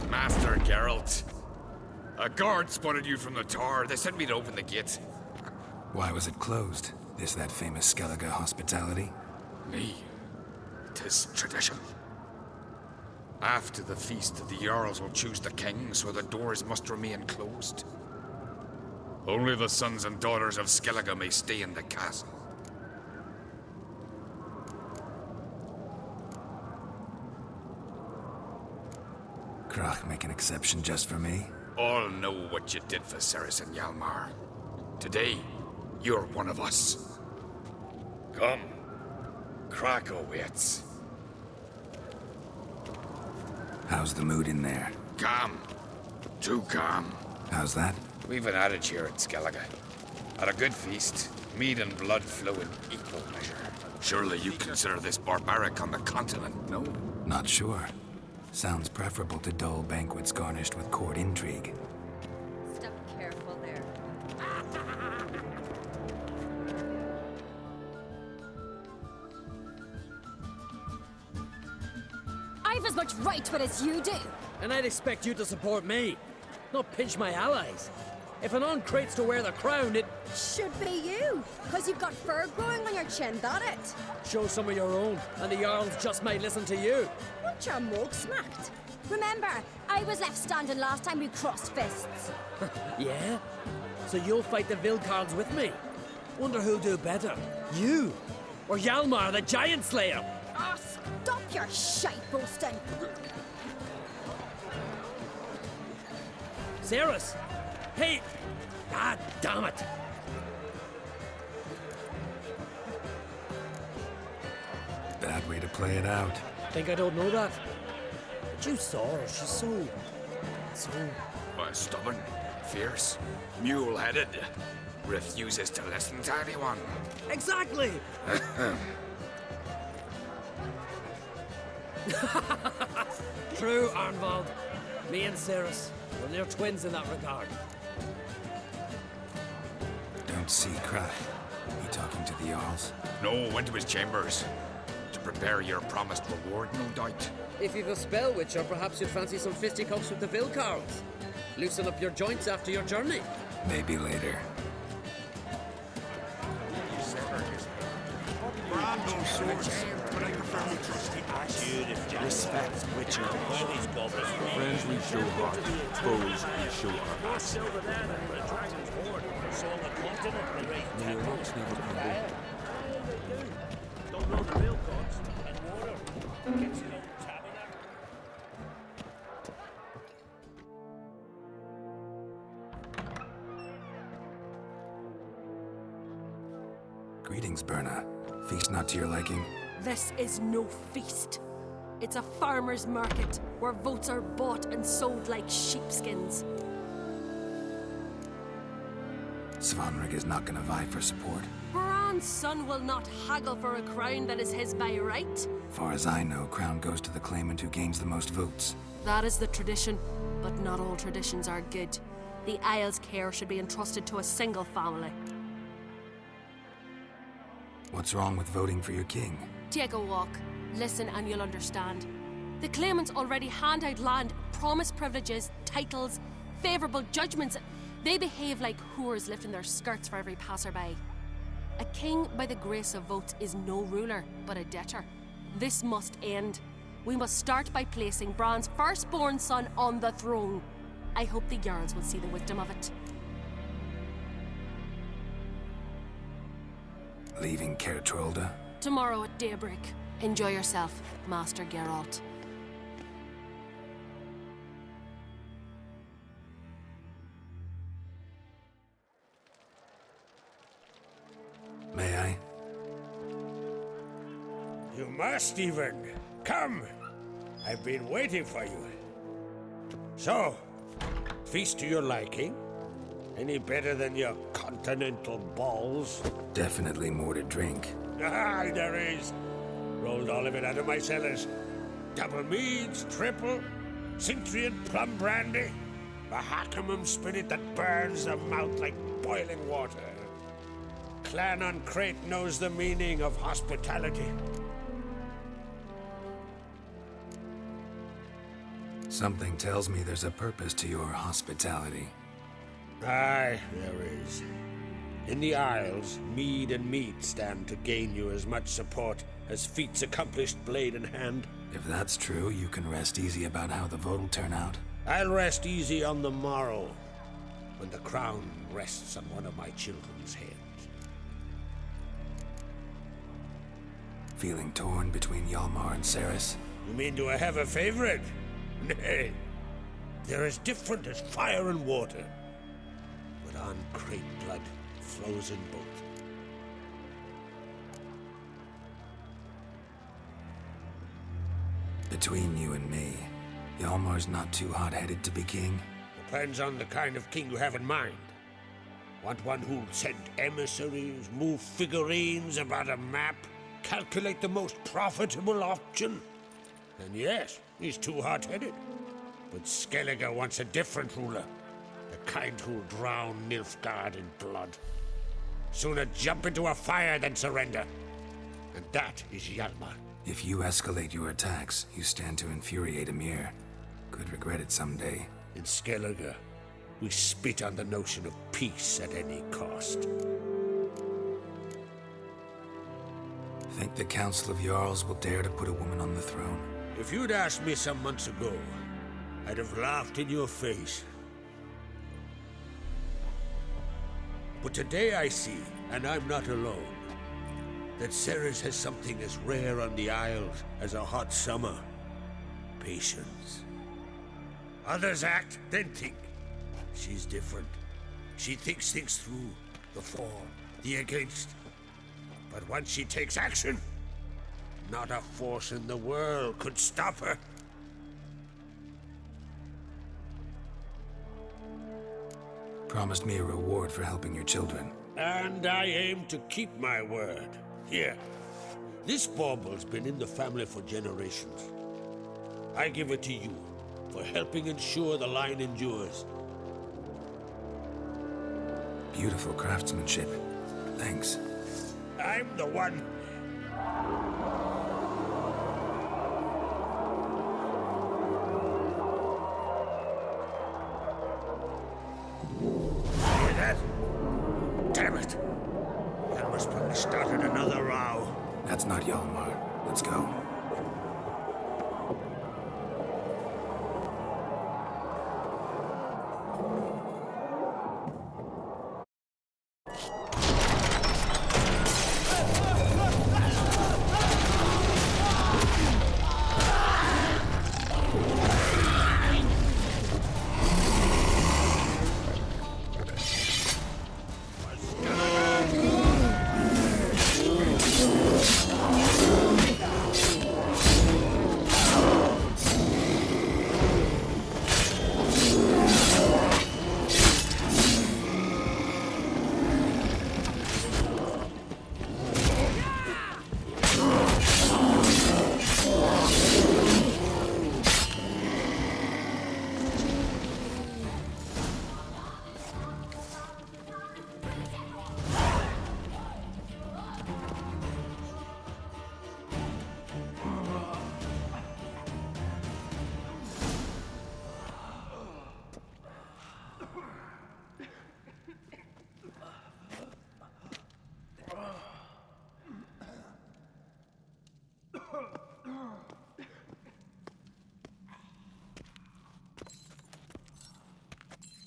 Master Geralt. A guard spotted you from the tower. They sent me to open the gate. Why was it closed? Is that famous Skellige hospitality? Me. 'Tis tradition. After the feast, the Jarls will choose the king, so the doors must remain closed. Only the sons and daughters of Skellige may stay in the castle. Krach make an exception just for me? All know what you did for Ceres and Hjalmar. Today, you're one of us. Come. Krach awaits. How's the mood in there? Calm. Too calm. How's that? We've an adage here at Skellige. At a good feast, mead and blood flow in equal measure. Surely you consider this barbaric on the continent, no? Not sure. Sounds preferable to dull banquets garnished with court intrigue. Step careful there. I've as much right to it as you do. And I'd expect you to support me, not pinch my allies. If an uncrate's to wear the crown, it Should be you, because you've got fur growing on your chin, that it? shows some of your own, and the Jarls just might listen to you. Want your mug smacked? Remember, I was left standing last time we crossed fists. Yeah? So you'll fight the Vilcards with me? Wonder who'll do better, you or Hjalmar the Giant Slayer? Ah, stop your shite boasting. Ceres? Hey! Ah, damn it! Bad way to play it out. Think I don't know that? But you saw her, she's so... Stubborn, fierce, mule-headed. Refuses to listen to anyone. Exactly! True, Arnvald. Me and Ceres, well, they're twins in that regard. Don't see Krach. He talking to the Jarls? No, went to his chambers. To prepare your promised reward, no doubt. If you've a spell witch, or perhaps you'd fancy some fisticuffs with the Vilcards. Loosen up your joints after your journey. Maybe later. Respect which friends we show heart, foes we show our ass. May your rocks never crumble. Don't know the real gods and water. Gets in a tabernacle. Greetings, Berna. Feast not to your liking? This is no feast. It's a farmer's market where votes are bought and sold like sheepskins. Svanrig is not gonna vie for support. Bran's son will not haggle for a crown that is his by right. Far as I know, crown goes to the claimant who gains the most votes. That is the tradition, but not all traditions are good. The Isle's care should be entrusted to a single family. What's wrong with voting for your king? Take a walk, listen and you'll understand. The claimants already hand out land, promise privileges, titles, favourable judgments. They behave like whores lifting their skirts for every passerby. A king by the grace of votes is no ruler, but a debtor. This must end. We must start by placing Bran's firstborn son on the throne. I hope the Jarls will see the wisdom of it. Leaving Caer Trolda? Tomorrow at daybreak. Enjoy yourself, Master Geralt. May I? You must even. Come! I've been waiting for you. So, feast to your liking? Any better than your continental balls? Definitely more to drink. Ah, there is. Rolled all of it out of my cellars. Double meads, triple, Cintrian plum brandy, Mahakimum spirit that burns the mouth like boiling water. Clan on Crate knows the meaning of hospitality. Something tells me there's a purpose to your hospitality. Aye, there is. In the Isles, mead and meat stand to gain you as much support as feats accomplished blade in hand. If that's true, you can rest easy about how the vote will turn out. I'll rest easy on the morrow, when the crown rests on one of my children's heads. Feeling torn between Hjalmar and Ceres? You mean do I have a favorite? Nay. They're as different as fire and water. But on Crate blood flows in both. Between you and me, Hjalmar's not too hot-headed to be king. Depends on the kind of king you have in mind. Want one who'll send emissaries, move figurines about a map, calculate the most profitable option? Then yes, he's too hot-headed. But Skellige wants a different ruler. The kind who'll drown Nilfgaard in blood. Sooner jump into a fire than surrender. And that is Hjalmar. If you escalate your attacks, you stand to infuriate Emir. Could regret it someday. In Skellige, we spit on the notion of peace at any cost. Think the Council of Jarls will dare to put a woman on the throne? If you'd asked me some months ago, I'd have laughed in your face. But today I see, and I'm not alone, that Ceres has something as rare on the Isles as a hot summer. Patience. Others act, then think. She's different. She thinks things through, the for, the against. But once she takes action, not a force in the world could stop her. Promised me a reward for helping your children. And I aim to keep my word. Here. This bauble's been in the family for generations. I give it to you for helping ensure the line endures. Beautiful craftsmanship. Thanks. I'm the one. Hear that? Damn it! Hjalmar's probably started another row. That's not Hjalmar. Let's go.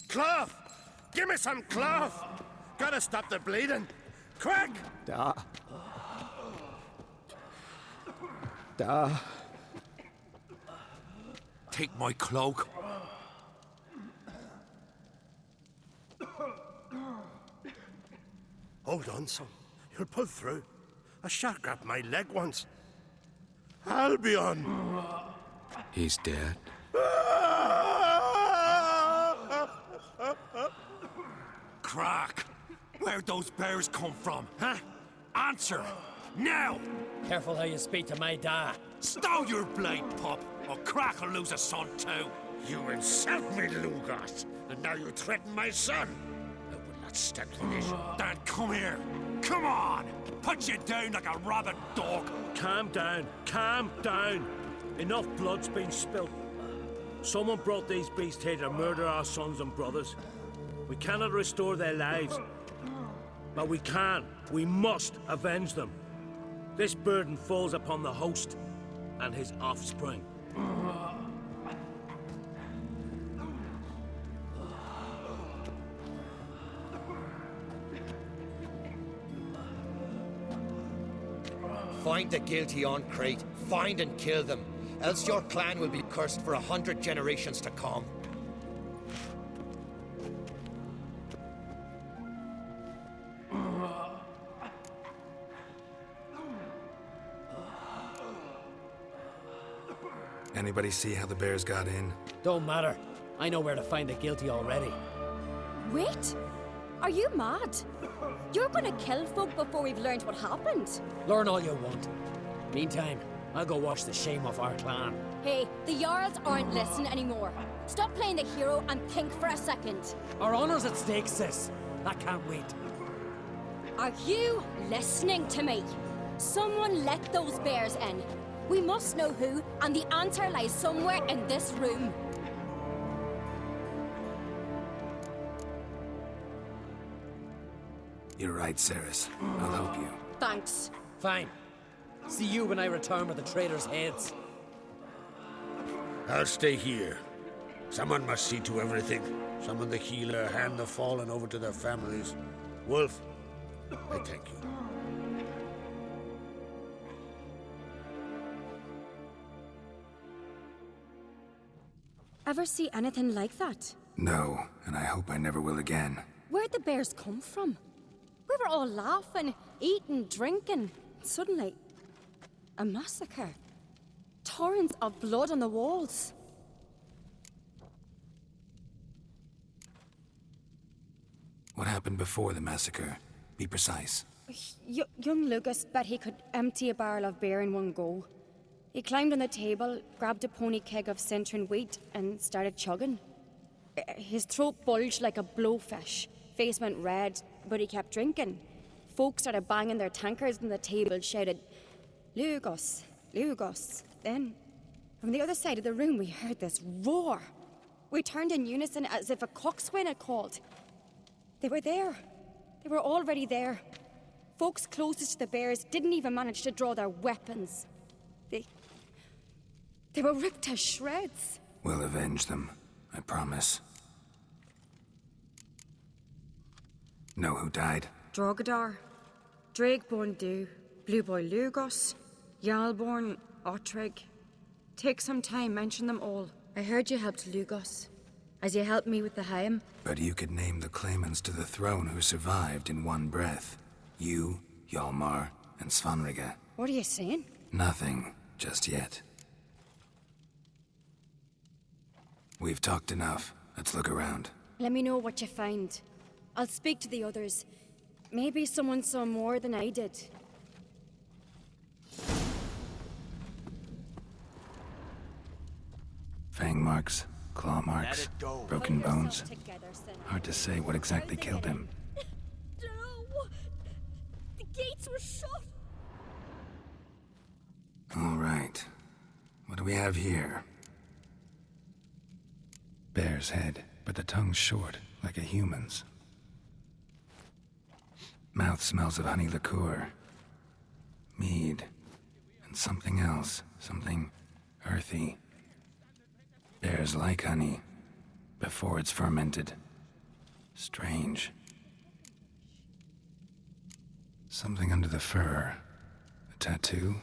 Cloth! Give me some cloth! Gotta stop the bleeding! Quick! Da. Take my cloak. Hold on, son. You'll pull through. A shark grabbed my leg once. Albion! He's dead. Crack! Where'd those bears come from, huh? Answer! Now! Careful how you speak to my dad. Stow your blade, pup, or Crack will lose a son too. You insult me, Lugos, and now you threaten my son. I will not stand for this. Dan, come here. Come on! Put you down like a rabid dog. Calm down. Calm down. Enough blood's been spilt. Someone brought these beasts here to murder our sons and brothers. We cannot restore their lives. But we can. We must avenge them. This burden falls upon the host and his offspring. Find the guilty on Crate. Find and kill them. Else your clan will be cursed for 100 generations to come. Anybody see how the bears got in? Don't matter. I know where to find the guilty already. Wait! Are you mad? You're gonna kill folk before we've learned what happened. Learn all you want. Meantime, I'll go wash the shame off our clan. Hey, the Jarls aren't listening anymore. Stop playing the hero and think for a second. Our honor's at stake, sis. That can't wait. Are you listening to me? Someone let those bears in. We must know who, and the answer lies somewhere in this room. You're right, Ceres. I'll help you. Thanks. Fine. See you when I return with the traitors' heads. I'll stay here. Someone must see to everything. Summon the healer, hand the fallen over to their families. Wolf, I thank you. Ever see anything like that? No, and I hope I never will again. Where'd the bears come from? We were all laughing, eating, drinking. Suddenly, a massacre. Torrents of blood on the walls. What happened before the massacre? Be precise. Young Lucas bet he could empty a barrel of beer in one go. He climbed on the table, grabbed a pony keg of Centron wheat, and started chugging. His throat bulged like a blowfish. Face went red, but he kept drinking. Folks started banging their tankards on the table, shouted, "Lugos, Lugos." Then, from the other side of the room, we heard this roar. We turned in unison as if a coxswain had called. They were there. They were already there. Folks closest to the bears didn't even manage to draw their weapons. They were ripped to shreds. We'll avenge them, I promise. Know who died? Drogadar, Drakeborn Du, Blue Boy Lugos, Jarlborn, Ottrig. Take some time, mention them all. I heard you helped Lugos, as you helped me with the Haim. But you could name the claimants to the throne who survived in one breath. You, Hjalmar, and Svanrige. What are you saying? Nothing, just yet. We've talked enough. Let's look around. Let me know what you find. I'll speak to the others. Maybe someone saw more than I did. Fang marks, claw marks, broken bones. Hard to say what exactly killed him. No! The gates were shut! All right. What do we have here? Bear's head, but the tongue's short, like a human's. Mouth smells of honey liqueur. Mead. And something else. Something earthy. Bears like honey, before it's fermented. Strange. Something under the fur. A tattoo?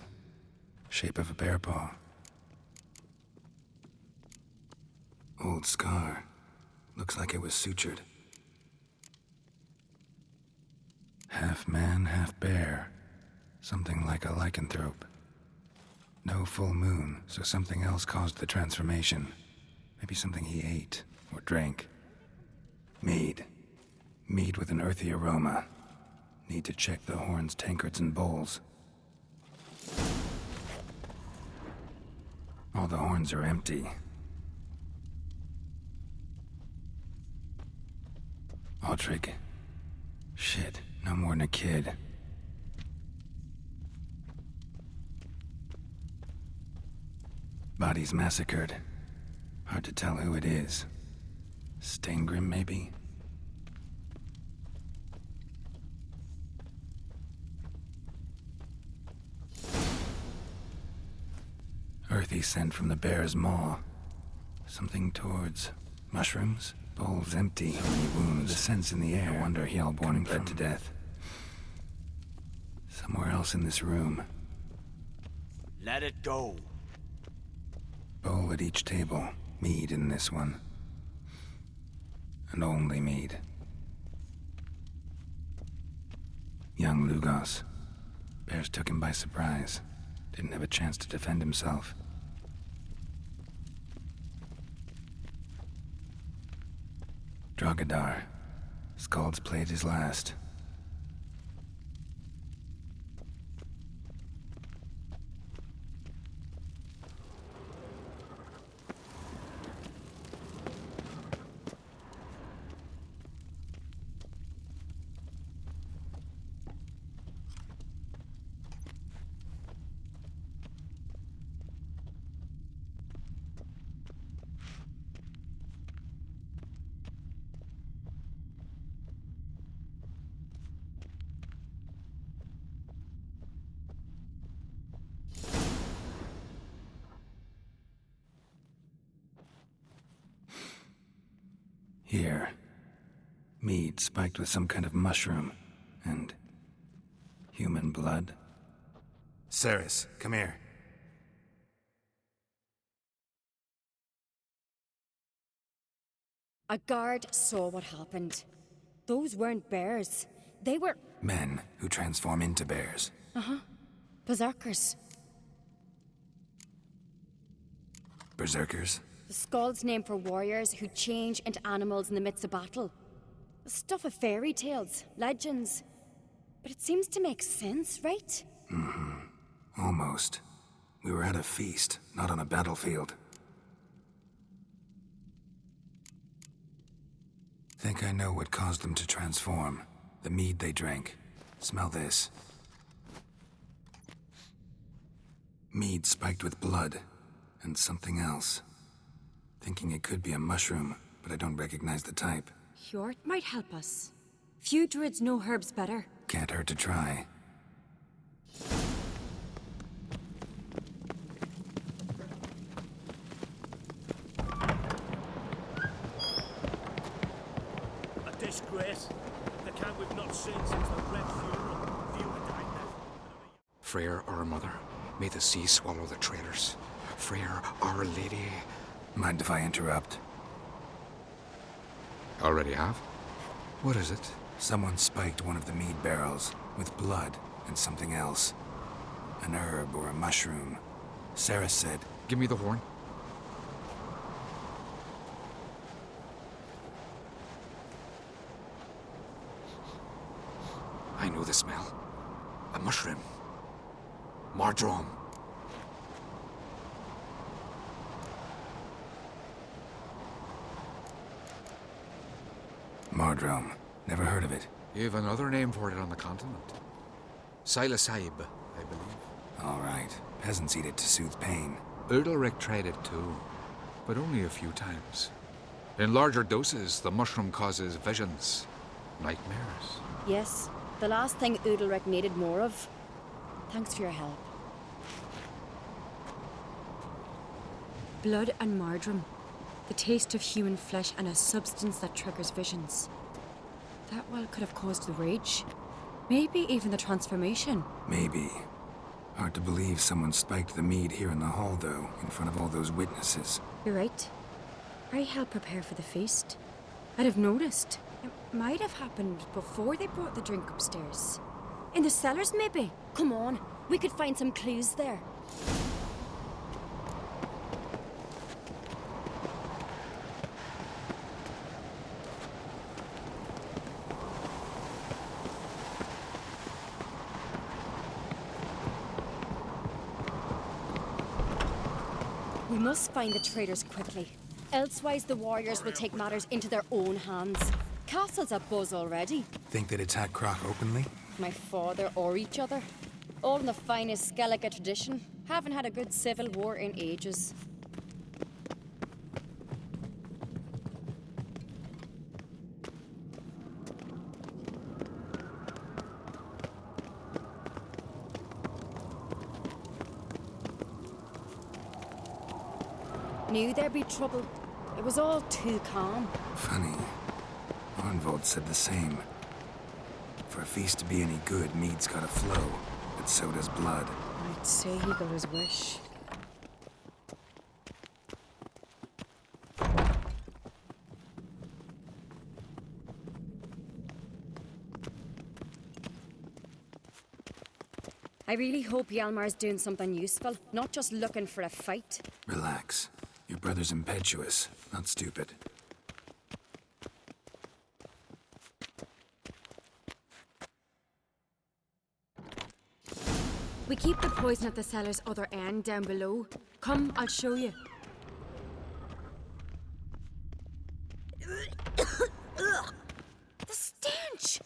Shape of a bear paw. Old scar. Looks like it was sutured. Half man, half bear. Something like a lycanthrope. No full moon, so something else caused the transformation. Maybe something he ate or drank. Mead. Mead with an earthy aroma. Need to check the horns, tankards, and bowls. All the horns are empty. Aldrich. Shit, no more than a kid. Bodies massacred. Hard to tell who it is. Steingrim, maybe? Earthy scent from the bear's maw. Something towards mushrooms? Bowl's empty. How many wounds? The scent's in the air. No wonder Hellborn bled to death. Somewhere else in this room. Let it go. Bowl at each table. Mead in this one. And only mead. Young Lugos. Bears took him by surprise. Didn't have a chance to defend himself. Drogadar. Skald's played his last. Here. Mead spiked with some kind of mushroom. And human blood. Ceres, come here. A guard saw what happened. Those weren't bears. They were... Men who transform into bears. Uh-huh. Berserkers. Berserkers? The Skald's name for warriors who change into animals in the midst of battle. The stuff of fairy tales, legends. But it seems to make sense, right? Mm-hmm. Almost. We were at a feast, not on a battlefield. Think I know what caused them to transform. The mead they drank. Smell this. Mead spiked with blood. And something else. Thinking it could be a mushroom, but I don't recognize the type. Hjort might help us. Few druids know herbs better. Can't hurt to try. A disgrace. The camp we've not seen since the Red Funeral. Few had died there. Freyr, our mother, may the sea swallow the traitors. Freyr, our lady. Mind if I interrupt? Already have? What is it? Someone spiked one of the mead barrels with blood and something else. An herb or a mushroom. Sarah said... Give me the horn. I know the smell. A mushroom. Mardrome. Mardrome. Never heard of it. You've another name for it on the continent. Psilocybe, I believe. All right. Peasants eat it to soothe pain. Udalric tried it too, but only a few times. In larger doses, the mushroom causes visions, nightmares. Yes, the last thing Udalric needed more of. Thanks for your help. Blood and Mardrome. The taste of human flesh and a substance that triggers visions. That well could have caused the rage. Maybe even the transformation. Maybe. Hard to believe someone spiked the mead here in the hall, though, in front of all those witnesses. You're right. I helped prepare for the feast. I'd have noticed. It might have happened before they brought the drink upstairs. In the cellars, maybe? Come on, we could find some clues there. We must find the traitors quickly. Elsewise, the warriors will take matters into their own hands. Castle's abuzz already. Think they'd attack Croc openly? My father or each other. All in the finest Skellige tradition. Haven't had a good civil war in ages. Knew there'd be trouble. It was all too calm. Funny. Arnvold said the same. For a feast to be any good, mead's gotta flow, but so does blood. I'd say he got his wish. I really hope Hjalmar's doing something useful, not just looking for a fight. Relax. Your brother's impetuous, not stupid. We keep the poison at the cellar's other end, down below. Come, I'll show you. The stench!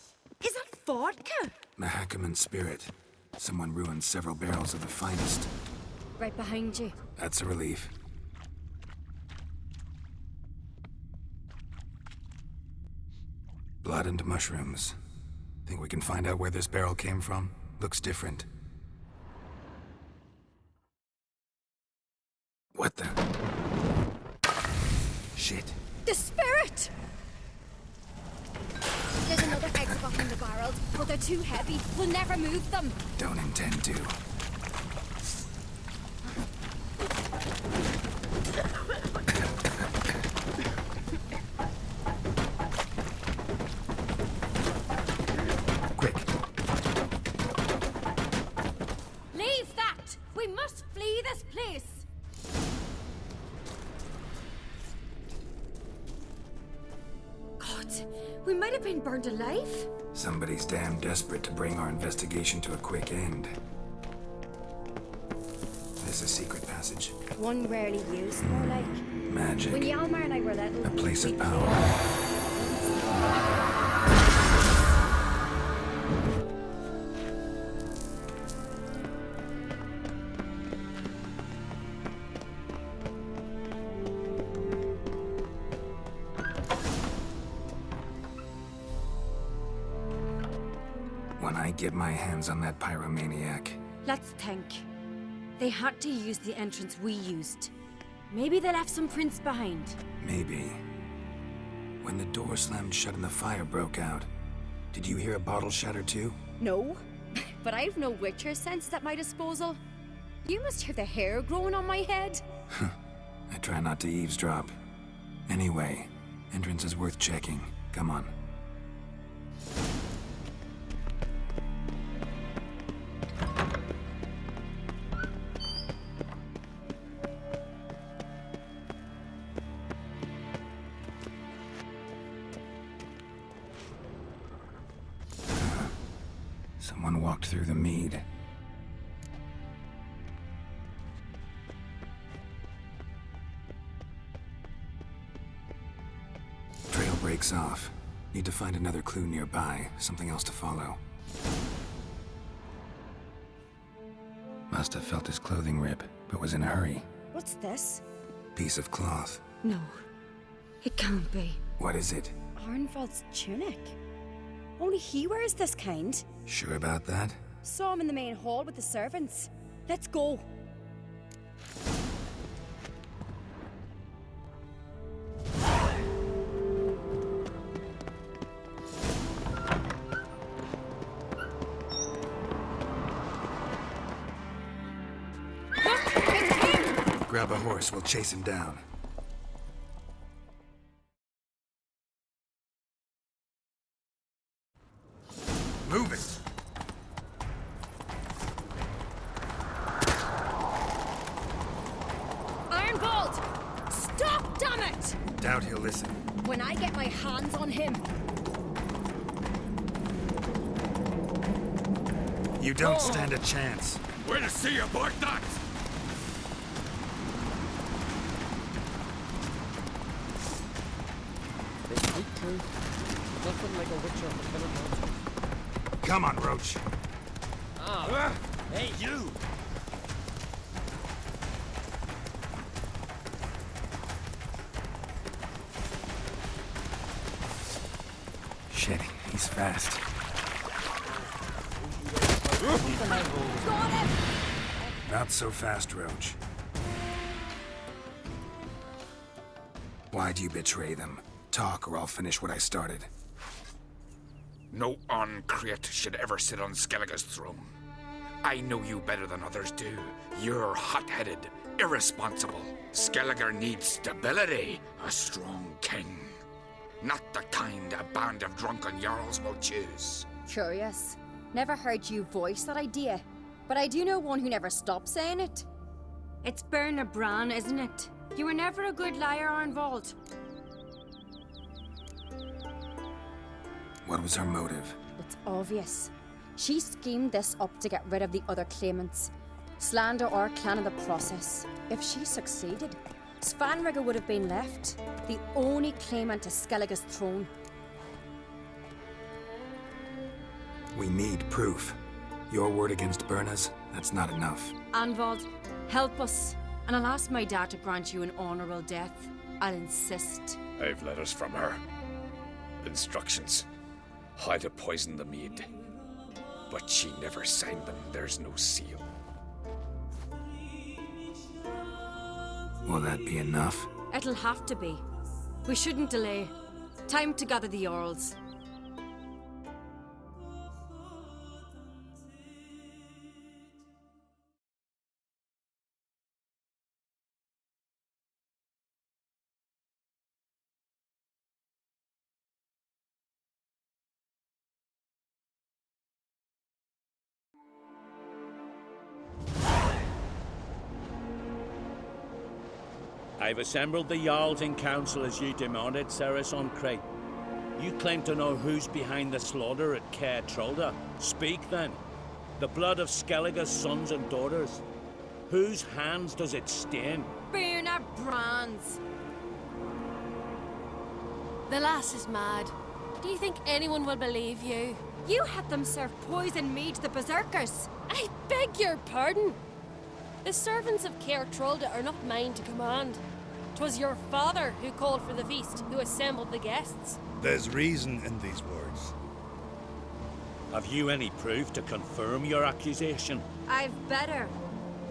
Is that vodka? Mahakaman spirit. Someone ruined several barrels of the finest. Right behind you. That's a relief. Blood and mushrooms. Think we can find out where this barrel came from? Looks different. What the? Shit. The spirit! There's another exit behind the barrels, but they're too heavy. We'll never move them. Don't intend to. Quick. Leave that! We must flee this place! God, we might have been burned alive. Somebody's damn desperate to bring our investigation to a quick end. This is a secret passage. One rarely used, more like. Magic. When Hjalmar and I were little. A place of we'd power. When I get my hands on that pyromaniac. Let's think. They had to use the entrance we used. Maybe they left some prints behind. Maybe. When the door slammed shut and the fire broke out, did you hear a bottle shatter too? No, but I've no Witcher senses at my disposal. You must hear the hair growing on my head. I try not to eavesdrop. Anyway, entrance is worth checking. Come on. Someone walked through the mead. Trail breaks off. Need to find another clue nearby, something else to follow. Must have felt his clothing rip, but was in a hurry. What's this? Piece of cloth. No, it can't be. What is it? Arnvold's tunic. Only he wears this kind. Sure about that? Saw him in the main hall with the servants. Let's go. Grab a horse, we'll chase him down. Move it! Arnvold! Stop, damn it! Doubt he'll listen. When I get my hands on him... You don't stand a chance. Way to see you, Bark that! Quite true. Nothing like a witcher for killing monsters. Come on, Roach. Ah. Hey, you! Shit, he's fast. Got him! Not so fast, Roach. Why'd you betray them? Talk, or I'll finish what I started. No uncreate should ever sit on Skellige's throne. I know you better than others do. You're hot-headed, irresponsible. Skellige needs stability, a strong king. Not the kind a band of drunken jarls will choose. Curious. Never heard you voice that idea. But I do know one who never stops saying it. It's Bernard Bran, isn't it? You were never a good liar, Arnvald. What was her motive? It's obvious. She schemed this up to get rid of the other claimants. Slander our clan in the process. If she succeeded, Svanrige would have been left, the only claimant to Skellige's throne. We need proof. Your word against Berna's, that's not enough. Arnvald, help us, and I'll ask my dad to grant you an honourable death. I'll insist. I've letters from her. Instructions. How to poison the mead. But she never signed them. There's no seal. Will that be enough? It'll have to be. We shouldn't delay. Time to gather the Jarls. I've assembled the Jarls in council as you demanded, Ceres on Crate. You claim to know who's behind the slaughter at Caer Trolda. Speak then. The blood of Skellige's sons and daughters. Whose hands does it stain? Bernard Bran's. The lass is mad. Do you think anyone will believe you? You had them serve poison mead to the berserkers. I beg your pardon. The servants of Caer Trolda are not mine to command. 'Twas your father who called for the feast, who assembled the guests. There's reason in these words. Have you any proof to confirm your accusation? I've better.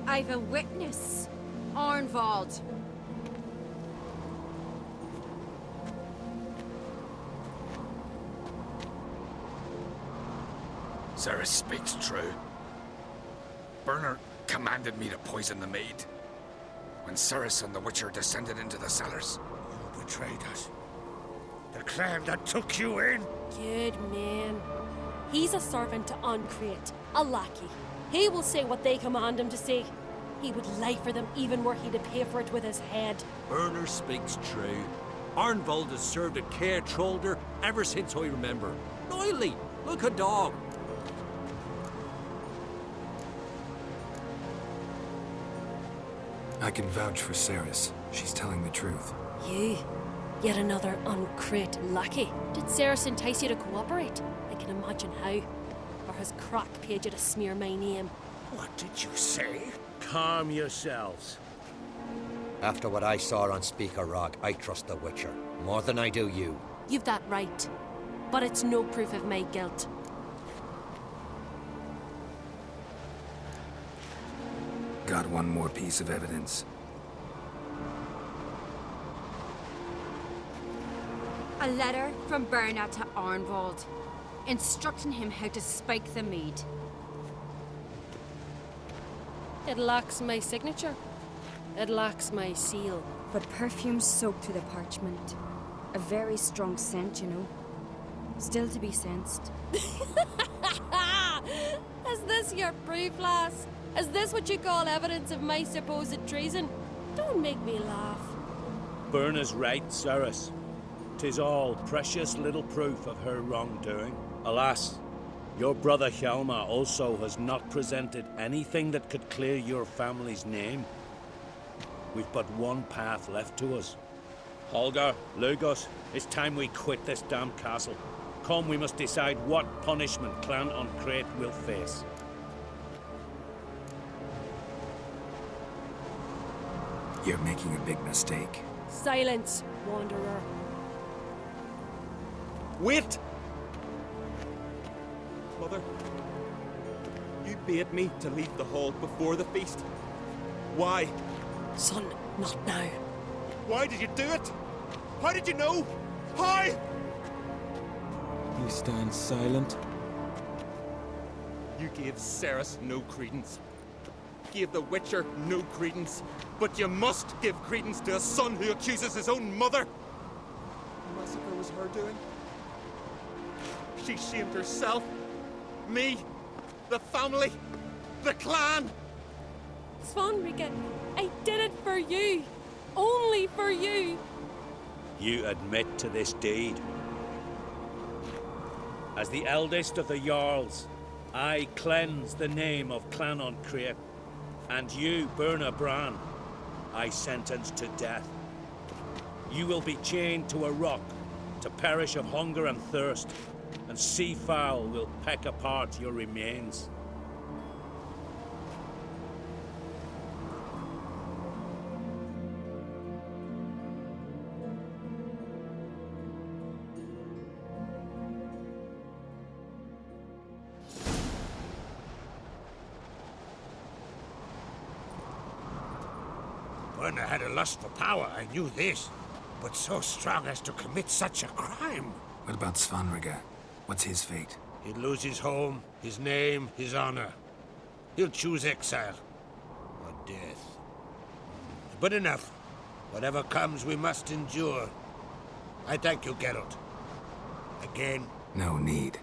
I've a witness. Arnvald. Ceres speaks true. Bernard commanded me to poison the maid. When Ceres and the Witcher descended into the cellars. You betrayed us. The clan that took you in. Good man. He's a servant to Uncreate, a lackey. He will say what they command him to say. He would lie for them even were he to pay for it with his head. Bernard speaks true. Arnvald has served at Caer Trolda ever since I remember. Loyally, like a dog. I can vouch for Ceres. She's telling the truth. You? Yet another Uncreate lackey. Did Ceres entice you to cooperate? I can imagine how. Or has Crack paid you to smear my name? What did you say? Calm yourselves. After what I saw on Speaker Rock, I trust the Witcher. More than I do you. You've that right. But it's no proof of my guilt. Got one more piece of evidence. A letter from Bernard to Arnvald, instructing him how to spike the mead. It lacks my signature. It lacks my seal. But perfume soaked through the parchment. A very strong scent, you know. Still to be sensed. Is this your proof, lass? Is this what you call evidence of my supposed treason? Don't make me laugh. Berna's right, Ceres. 'Tis all precious little proof of her wrongdoing. Alas, your brother Hjalmar also has not presented anything that could clear your family's name. We've but one path left to us. Holger, Lugos, it's time we quit this damn castle. Come, we must decide what punishment Clan on Crete will face. You're making a big mistake. Silence, Wanderer. Wait! Mother, you bade me to leave the hall before the feast. Why? Son, not now. Why did you do it? How did you know? How? You stand silent. You gave Ceres no credence. Gave the Witcher no credence. But you must give credence to a son who accuses his own mother. The massacre was her doing. She shamed herself. Me. The family. The clan. Svanrika, I did it for you. Only for you. You admit to this deed. As the eldest of the Jarls, I cleanse the name of Clan on Crete, and you, Berna Bran, I sentence to death. You will be chained to a rock to perish of hunger and thirst, and sea fowl will peck apart your remains. Werner had a lust for power, I knew this. But so strong as to commit such a crime. What about Svanrika? What's his fate? He'd lose his home, his name, his honor. He'll choose exile. Or death. But enough. Whatever comes, we must endure. I thank you, Geralt. Again. No need.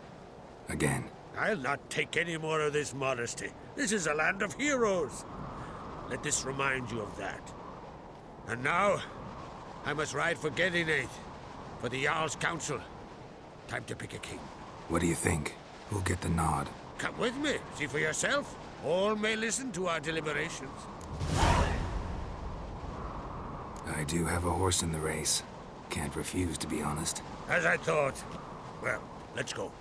Again. I'll not take any more of this modesty. This is a land of heroes. Let this remind you of that. And now, I must ride for Gedinate, for the Jarl's Council. Time to pick a king. What do you think? Who'll get the nod? Come with me, see for yourself. All may listen to our deliberations. I do have a horse in the race. Can't refuse, to be honest. As I thought. Well, let's go.